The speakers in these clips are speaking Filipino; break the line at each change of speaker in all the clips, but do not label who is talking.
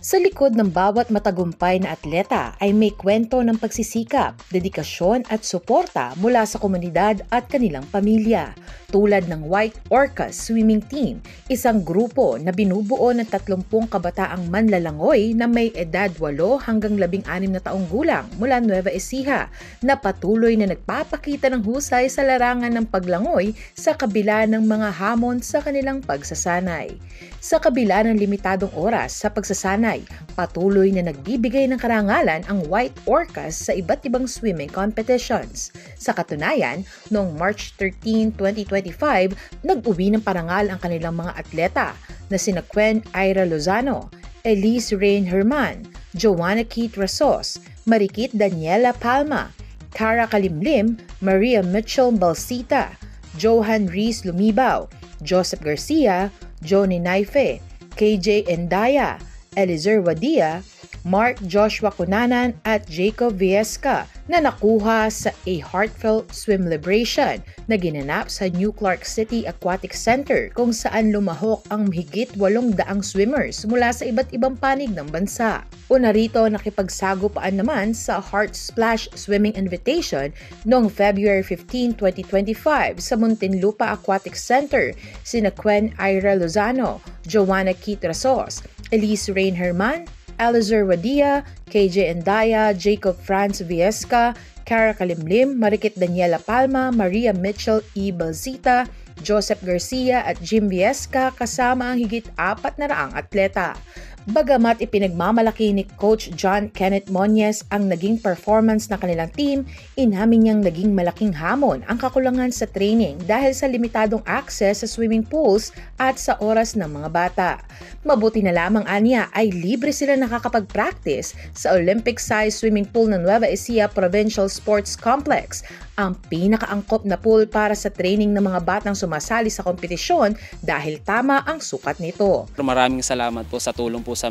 Sa likod ng bawat matagumpay na atleta ay may kwento ng pagsisikap, dedikasyon at suporta mula sa komunidad at kanilang pamilya. Tulad ng White Orcas Swimming Team, isang grupo na binubuo ng 30 kabataang manlalangoy na may edad 8 hanggang 16 na taong gulang mula Nueva Ecija na patuloy na nagpapakita ng husay sa larangan ng paglangoy sa kabila ng mga hamon sa kanilang pagsasanay. Sa kabila ng limitadong oras sa pagsasanay, patuloy na nagbibigay ng karangalan ang White Orcas sa iba't ibang swimming competitions. Sa katunayan, noong March 13, 2025, nag-uwi ng parangal ang kanilang mga atleta na sina Quen Ira Lozano, Elise Rain Herman, Joanna Keith Rasos, Marikit Daniela Palma, Cara Kalimlim, Maria Mitchell Balsita, Johan Rees Lumibaw, Joseph Garcia, Johnny Naife, KJ Endaya, Elizer Wadia, Mark Joshua Cunanan at Jacob Viesca na nakuha sa A Heartfelt Swim Liberation na ginanap sa New Clark City Aquatic Center kung saan lumahok ang mahigit 800 swimmers mula sa iba't ibang panig ng bansa. Una rito nakipagsagupaan naman sa Heart Splash Swimming Invitation noong February 15, 2025 sa Muntinlupa Aquatic Center sina Quen Ira Lozano, Joanna Keith Rasos, Elise Rain Herman, Elizer Wadia, KJ Endaya, Jacob Franz Viesca, Cara Kalimlim, Marikit Daniela Palma, Maria Mitchell E. Balsita, Joseph Garcia at Jim Viesca kasama ang higit 400 atleta. Bagamat ipinagmamalaki ni Coach John Kenneth Monjes ang naging performance ng kanilang team, inamin niyang naging malaking hamon ang kakulangan sa training dahil sa limitadong access sa swimming pools at sa oras ng mga bata. Mabuti na lamang aniya ay libre sila nakakapag-practice sa Olympic-sized swimming pool ng Nueva Ecija Provincial Sports Complex, ang pinakaangkop na pool para sa training ng mga batang sumasali sa kompetisyon dahil tama ang sukat nito.
Maraming salamat po sa tulong po sa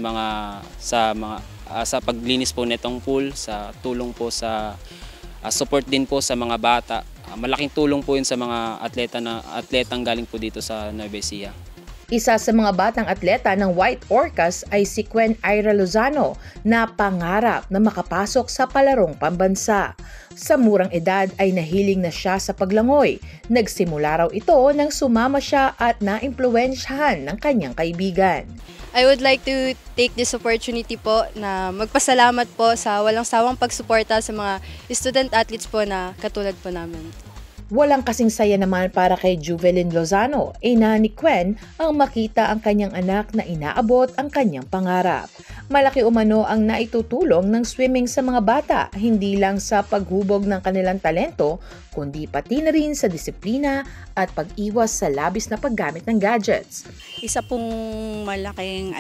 paglinis po nitong pool, sa tulong po sa support din po sa mga bata. Malaking tulong po yun sa mga atletang galing po dito sa Nueva Ecija.
Isa sa mga batang atleta ng White Orcas ay si Quen Ira Lozano na pangarap na makapasok sa palarong pambansa. Sa murang edad ay nahiling na siya sa paglangoy. Nagsimula raw ito nang sumama siya at naimpluwensyahan ng kanyang kaibigan.
I would like to take this opportunity po na magpasalamat po sa walang sawang pagsuporta sa mga student athletes po na katulad po namin.
Walang kasing saya naman para kay Juvelyn Lozano, ina ni Quen, ang makita ang kanyang anak na inaabot ang kanyang pangarap. Malaki umano ang naitutulong ng swimming sa mga bata, hindi lang sa paghubog ng kanilang talento, kundi pati na rin sa disiplina at pag-iwas sa labis na paggamit ng gadgets.
Isa pong malaking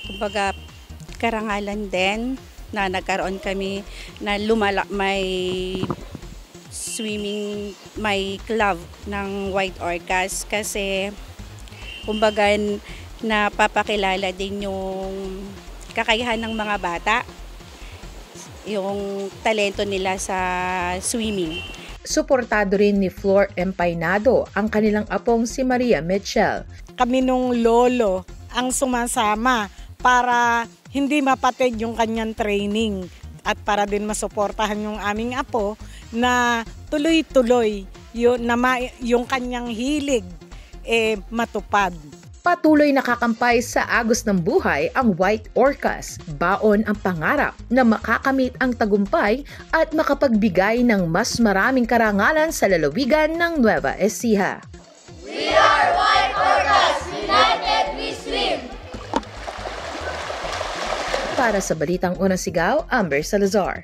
kumbaga karangalan din na nagkaroon kami na may club ng White Orcas kasi kumbaga napapakilala din yung kakayahan ng mga bata, yung talento nila sa swimming.
Suportado rin ni Flor Empainado ang kanilang apong si Maria Mitchell.
Kami nung lolo ang sumasama para hindi mapatid yung kanyang training at para din masuportahan yung aming apo na tuloy-tuloy yung kanyang hilig matupad.
Patuloy nakakampay sa agos ng buhay ang White Orcas. Baon ang pangarap na makakamit ang tagumpay at makapagbigay ng mas maraming karangalan sa lalawigan ng Nueva Ecija.
We are White Orcas! United we swim!
Para sa Balitang Unang Sigaw, Amber Salazar.